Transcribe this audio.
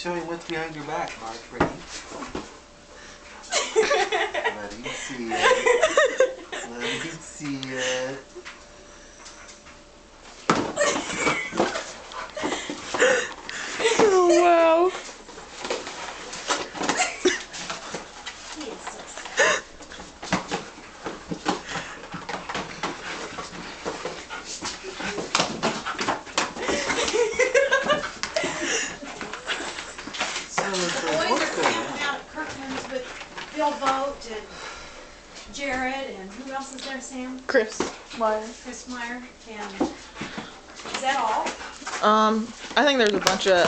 Show him what's behind your back, Mark. Ready? Let him see it. Let him see it. Oh, wow. He is so sad. So it's The a boys are what's camping out at Kirkland's with Bill Vogt and Jared and who else is there, Sam? Chris Meyer. Chris Meyer. And is that all? I think there's a bunch of